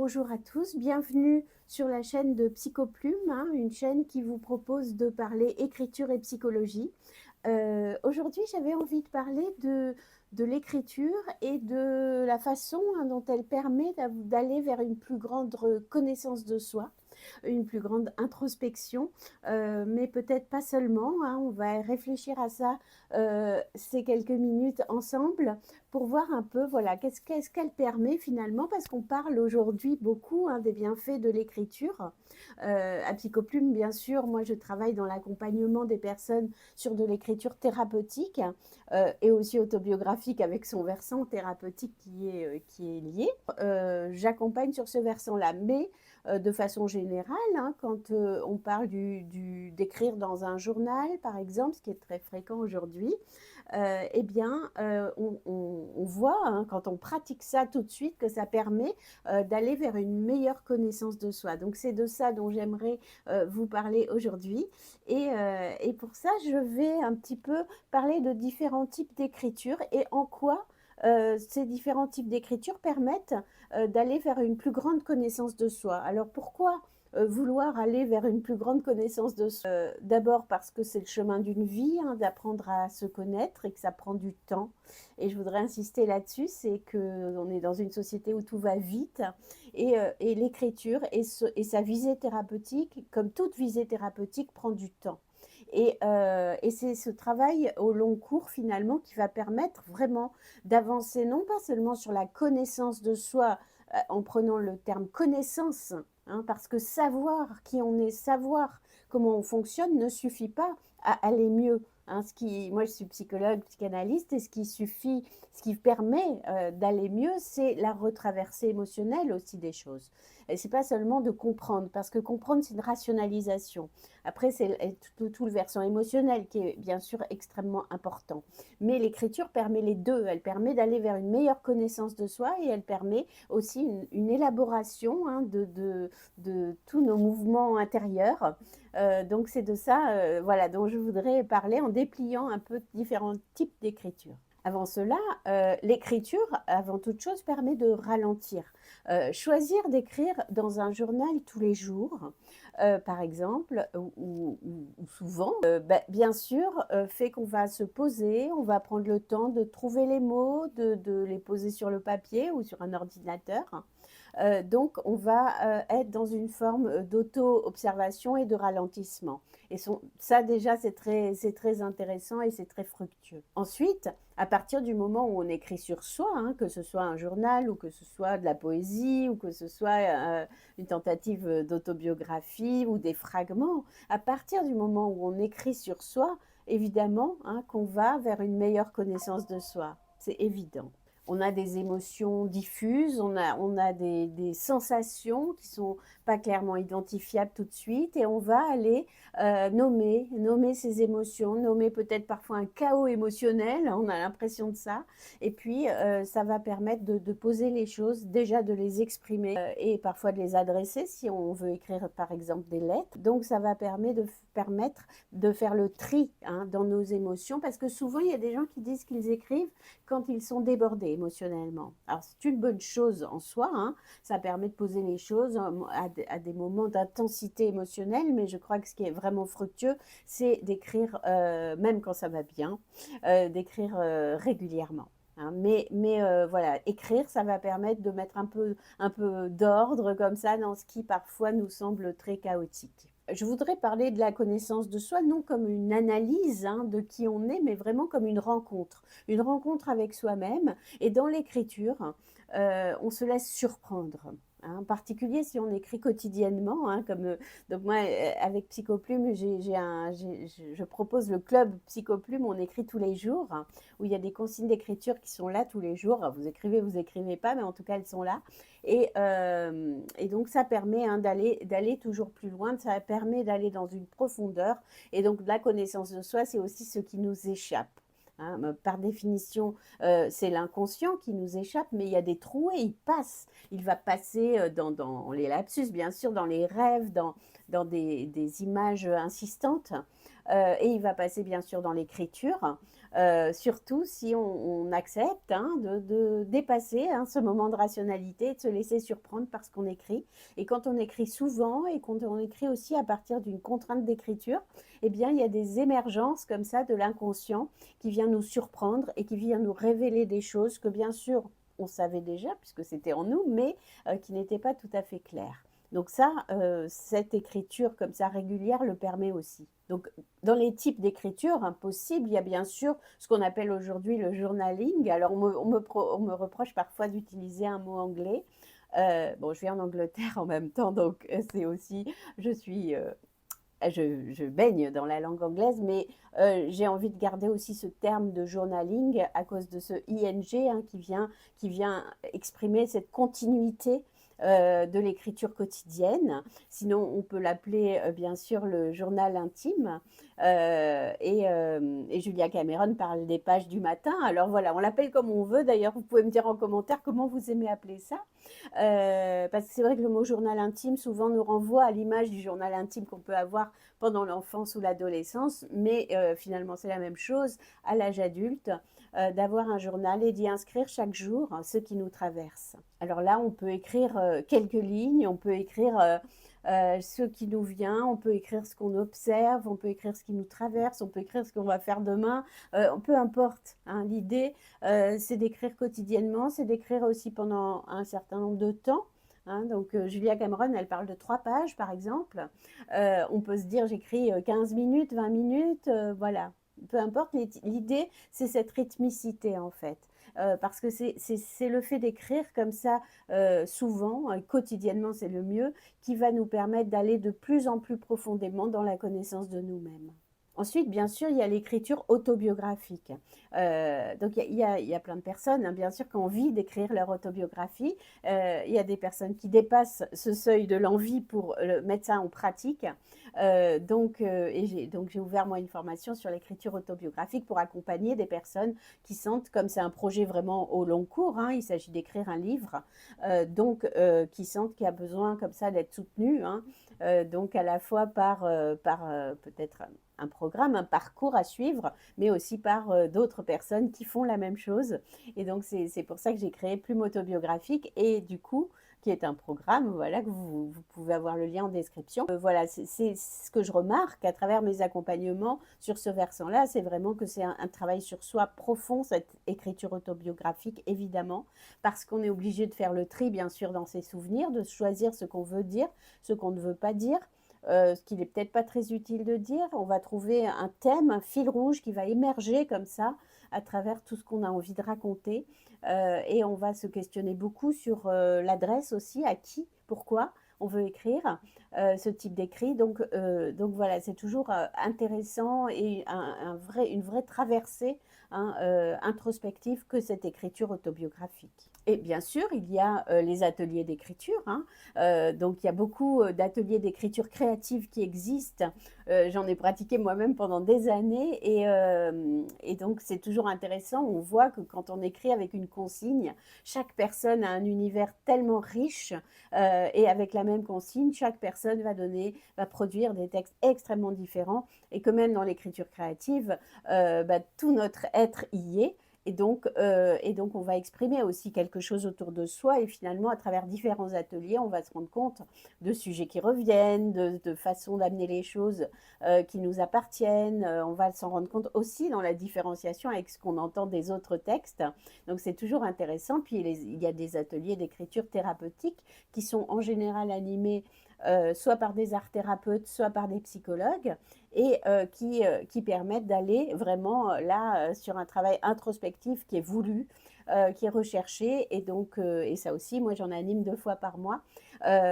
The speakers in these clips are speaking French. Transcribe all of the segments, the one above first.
bonjour à tous, bienvenue sur la chaîne de Psychoplume, une chaîne qui vous propose de parler écriture et psychologie. Aujourd'hui, j'avais envie de parler de l'écriture et de la façon dont elle permet d'aller vers une plus grande connaissance de soi, une plus grande introspection, mais peut-être pas seulement. On va réfléchir à ça ces quelques minutes ensemble pour voir un peu, voilà, qu'est-ce qu'elle permet finalement, parce qu'on parle aujourd'hui beaucoup des bienfaits de l'écriture. À Psychoplume, bien sûr, moi je travaille dans l'accompagnement des personnes sur de l'écriture thérapeutique et aussi autobiographique avec son versant thérapeutique qui est lié. J'accompagne sur ce versant-là, mais de façon générale, quand on parle d'écrire dans un journal, par exemple, ce qui est très fréquent aujourd'hui, eh bien, on voit, quand on pratique ça tout de suite, que ça permet d'aller vers une meilleure connaissance de soi. Donc, c'est de ça dont j'aimerais vous parler aujourd'hui. Et pour ça, je vais un petit peu parler de différents types d'écriture et en quoi ces différents types d'écriture permettent d'aller vers une plus grande connaissance de soi. Alors pourquoi vouloir aller vers une plus grande connaissance de soi? D'abord parce que c'est le chemin d'une vie, d'apprendre à se connaître et que ça prend du temps. Et je voudrais insister là-dessus, c'est qu'on est dans une société où tout va vite et l'écriture et sa visée thérapeutique, comme toute visée thérapeutique, prend du temps. Et c'est ce travail au long cours finalement qui va permettre vraiment d'avancer non pas seulement sur la connaissance de soi en prenant le terme connaissance, parce que savoir qui on est, savoir comment on fonctionne ne suffit pas à aller mieux. Moi, je suis psychologue, psychanalyste, et ce qui permet d'aller mieux, c'est la retraversée émotionnelle aussi des choses. Et c'est pas seulement de comprendre, parce que comprendre, c'est une rationalisation. Après, c'est tout le versant émotionnel qui est bien sûr extrêmement important. Mais l'écriture permet les deux. Elle permet d'aller vers une meilleure connaissance de soi et elle permet aussi une élaboration de tous nos mouvements intérieurs. Donc c'est de ça voilà, dont je voudrais parler en dépliant un peu différents types d'écriture. Avant cela, l'écriture, avant toute chose, permet de ralentir. Choisir d'écrire dans un journal tous les jours, par exemple, ou souvent, bien sûr, fait qu'on va se poser, on va prendre le temps de trouver les mots, de les poser sur le papier ou sur un ordinateur. Donc, on va être dans une forme d'auto-observation et de ralentissement. Et ça, déjà, c'est très intéressant et c'est très fructueux. Ensuite, à partir du moment où on écrit sur soi, que ce soit un journal ou que ce soit de la poésie ou que ce soit une tentative d'autobiographie ou des fragments, à partir du moment où on écrit sur soi, évidemment, qu'on va vers une meilleure connaissance de soi. C'est évident. On a des émotions diffuses, on a des sensations qui sont pas clairement identifiables tout de suite et on va aller nommer ces émotions, nommer peut-être parfois un chaos émotionnel, on a l'impression de ça. Et puis, ça va permettre de poser les choses, déjà de les exprimer et parfois de les adresser si on veut écrire par exemple des lettres. Donc, ça va permettre de faire le tri dans nos émotions parce que souvent, il y a des gens qui disent qu'ils écrivent quand ils sont débordés émotionnellement. Alors, c'est une bonne chose en soi, ça permet de poser les choses à des moments d'intensité émotionnelle, mais je crois que ce qui est vraiment fructueux, c'est d'écrire, même quand ça va bien, d'écrire régulièrement. Voilà, écrire, ça va permettre de mettre un peu d'ordre comme ça dans ce qui parfois nous semble très chaotique. Je voudrais parler de la connaissance de soi, non comme une analyse de qui on est, mais vraiment comme une rencontre avec soi-même. Et dans l'écriture, on se laisse surprendre. En particulier si on écrit quotidiennement, donc moi avec Psychoplume, je propose le club Psychoplume, on écrit tous les jours, où il y a des consignes d'écriture qui sont là tous les jours. Vous écrivez pas, mais en tout cas elles sont là. Et donc ça permet d'aller toujours plus loin, ça permet d'aller dans une profondeur. Et donc la connaissance de soi, c'est aussi ce qui nous échappe. Par définition, c'est l'inconscient qui nous échappe, mais il y a des trous et il passe. Il va passer dans les lapsus, bien sûr, dans les rêves, dans des images insistantes. Et il va passer bien sûr dans l'écriture, surtout si on accepte hein, de dépasser hein, ce moment de rationalité, de se laisser surprendre par ce qu'on écrit. Et quand on écrit souvent et quand on écrit aussi à partir d'une contrainte d'écriture, eh bien, il y a des émergences comme ça de l'inconscient qui vient nous surprendre et qui vient nous révéler des choses que bien sûr on savait déjà puisque c'était en nous, mais qui n'étaient pas tout à fait claires. Donc ça, cette écriture comme ça régulière le permet aussi. Donc dans les types d'écriture hein, possibles, il y a bien sûr ce qu'on appelle aujourd'hui le journaling. Alors on me reproche parfois d'utiliser un mot anglais. Bon, je vis en Angleterre en même temps, donc c'est aussi, je suis je baigne dans la langue anglaise, mais j'ai envie de garder aussi ce terme de journaling à cause de ce ing hein, qui vient exprimer cette continuité de l'écriture quotidienne. Sinon, on peut l'appeler bien sûr le journal intime. Et Julia Cameron parle des pages du matin. Alors voilà, on l'appelle comme on veut. D'ailleurs, vous pouvez me dire en commentaire comment vous aimez appeler ça. Parce que c'est vrai que le mot journal intime souvent nous renvoie à l'image du journal intime qu'on peut avoir pendant l'enfance ou l'adolescence, mais finalement c'est la même chose à l'âge adulte, d'avoir un journal et d'y inscrire chaque jour ce qui nous traverse. Alors là, on peut écrire quelques lignes, on peut écrire ce qui nous vient, on peut écrire ce qu'on observe, on peut écrire ce qui nous traverse, on peut écrire ce qu'on va faire demain, peu importe. Hein, l'idée, c'est d'écrire quotidiennement, c'est d'écrire aussi pendant un certain nombre de temps. Hein, donc Julia Cameron, elle parle de 3 pages par exemple. On peut se dire j'écris 15 minutes, 20 minutes, voilà. Peu importe, l'idée c'est cette rythmicité en fait. Parce que c'est le fait d'écrire comme ça souvent, quotidiennement c'est le mieux, qui va nous permettre d'aller de plus en plus profondément dans la connaissance de nous-mêmes. Ensuite, bien sûr, il y a l'écriture autobiographique. Donc, il y a plein de personnes, hein, bien sûr, qui ont envie d'écrire leur autobiographie. Il y a des personnes qui dépassent ce seuil de l'envie pour mettre ça en pratique. Donc, j'ai ouvert, moi, une formation sur l'écriture autobiographique pour accompagner des personnes qui sentent, comme c'est un projet vraiment au long cours, hein, il s'agit d'écrire un livre, qui sentent qu'il y a besoin, comme ça, d'être soutenu, hein, donc à la fois par peut-être un programme, un parcours à suivre, mais aussi par d'autres personnes qui font la même chose. Et donc, c'est pour ça que j'ai créé Plume autobiographique et du coup, qui est un programme, voilà, que vous pouvez avoir le lien en description. Voilà, c'est ce que je remarque à travers mes accompagnements sur ce versant-là, c'est vraiment que c'est un travail sur soi profond, cette écriture autobiographique, évidemment, parce qu'on est obligé de faire le tri, bien sûr, dans ses souvenirs, de choisir ce qu'on veut dire, ce qu'on ne veut pas dire, ce qu'il n'est peut-être pas très utile de dire. On va trouver un thème, un fil rouge qui va émerger comme ça à travers tout ce qu'on a envie de raconter. Et on va se questionner beaucoup sur l'adresse aussi, à qui, pourquoi on veut écrire ce type d'écrit. Donc voilà, c'est toujours intéressant et une vraie traversée hein, introspective que cette écriture autobiographique. Et bien sûr, il y a les ateliers d'écriture. Hein. Donc, il y a beaucoup d'ateliers d'écriture créative qui existent. J'en ai pratiqué moi-même pendant des années et donc c'est toujours intéressant. On voit que quand on écrit avec une consigne, chaque personne a un univers tellement riche et avec la même consigne, chaque personne va produire des textes extrêmement différents et que même dans l'écriture créative, tout notre être y est. Et donc, on va exprimer aussi quelque chose autour de soi. Et finalement, à travers différents ateliers, on va se rendre compte de sujets qui reviennent, de façons d'amener les choses qui nous appartiennent. On va s'en rendre compte aussi dans la différenciation avec ce qu'on entend des autres textes. Donc, c'est toujours intéressant. Puis, il y a des ateliers d'écriture thérapeutique qui sont en général animés soit par des art thérapeutes, soit par des psychologues, et qui permettent d'aller vraiment là sur un travail introspectif qui est voulu, qui est recherché, et donc et ça aussi, moi j'en anime 2 fois par mois,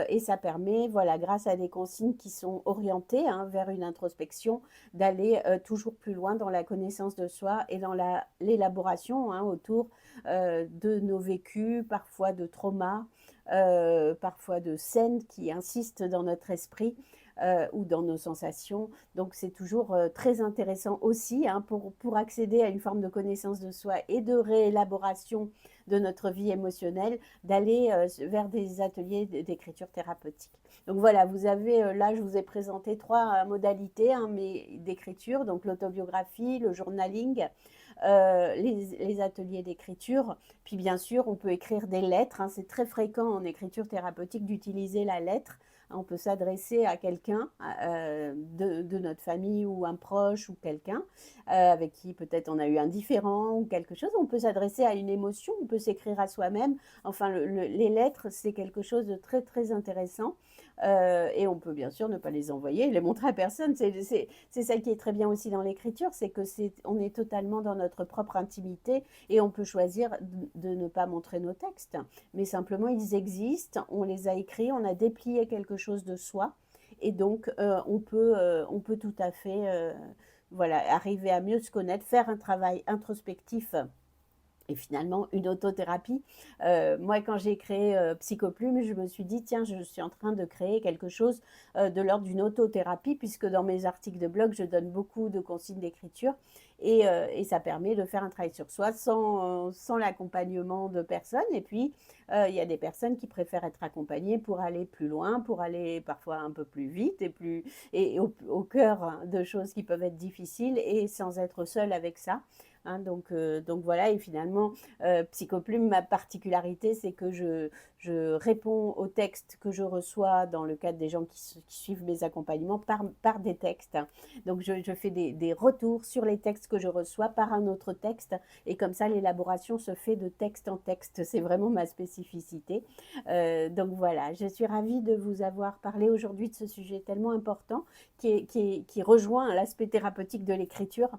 et ça permet, voilà, grâce à des consignes qui sont orientées hein, vers une introspection, d'aller toujours plus loin dans la connaissance de soi et dans l'élaboration hein, autour de nos vécus, parfois de traumas, parfois de scènes qui insistent dans notre esprit ou dans nos sensations. Donc c'est toujours très intéressant aussi hein, pour accéder à une forme de connaissance de soi et de réélaboration de notre vie émotionnelle, d'aller vers des ateliers d'écriture thérapeutique. Donc voilà, vous avez là, je vous ai présenté trois modalités hein, d'écriture, donc l'autobiographie, le journaling, les ateliers d'écriture. Puis bien sûr, on peut écrire des lettres. Hein, c'est très fréquent en écriture thérapeutique d'utiliser la lettre. On peut s'adresser à quelqu'un de notre famille ou un proche ou quelqu'un avec qui peut-être on a eu un différend ou quelque chose. On peut s'adresser à une émotion, on peut s'écrire à soi-même. Enfin, les lettres, c'est quelque chose de très, très intéressant. Et on peut bien sûr ne pas les envoyer, les montrer à personne. C'est ça qui est très bien aussi dans l'écriture, c'est que on est totalement dans notre propre intimité et on peut choisir de ne pas montrer nos textes. Mais simplement, ils existent, on les a écrits, on a déplié quelque chose de soi. Et donc, on peut tout à fait voilà, arriver à mieux se connaître, faire un travail introspectif et finalement une autothérapie. Moi, quand j'ai créé Psychoplume, je me suis dit, tiens, je suis en train de créer quelque chose de l'ordre d'une autothérapie, puisque dans mes articles de blog, je donne beaucoup de consignes d'écriture, et ça permet de faire un travail sur soi sans l'accompagnement de personnes. Et puis, il y a des personnes qui préfèrent être accompagnées pour aller plus loin, pour aller parfois un peu plus vite, et au cœur de choses qui peuvent être difficiles, et sans être seule avec ça. Hein, donc voilà, et finalement, Psychoplume, ma particularité, c'est que je réponds aux textes que je reçois dans le cadre des gens qui suivent mes accompagnements par des textes. Hein. Donc je fais des retours sur les textes que je reçois par un autre texte, et comme ça, l'élaboration se fait de texte en texte. C'est vraiment ma spécificité. Donc voilà, je suis ravie de vous avoir parlé aujourd'hui de ce sujet tellement important qui rejoint l'aspect thérapeutique de l'écriture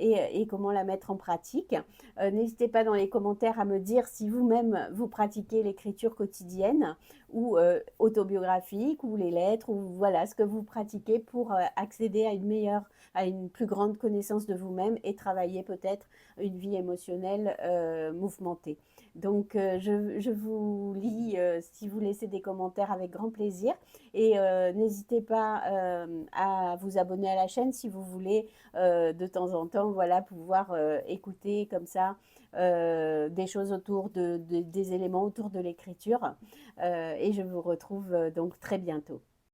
et comment la mettre en pratique. N'hésitez pas dans les commentaires à me dire si vous-même vous pratiquez l'écriture quotidienne ou autobiographique ou les lettres ou voilà ce que vous pratiquez pour accéder à une plus grande connaissance de vous-même et travailler peut-être une vie émotionnelle mouvementée. Donc je vous lis si vous laissez des commentaires avec grand plaisir et n'hésitez pas à vous abonner à la chaîne si vous voulez de temps en temps voilà pouvoir écouter comme ça des choses autour des éléments autour de l'écriture et je vous retrouve donc très bientôt.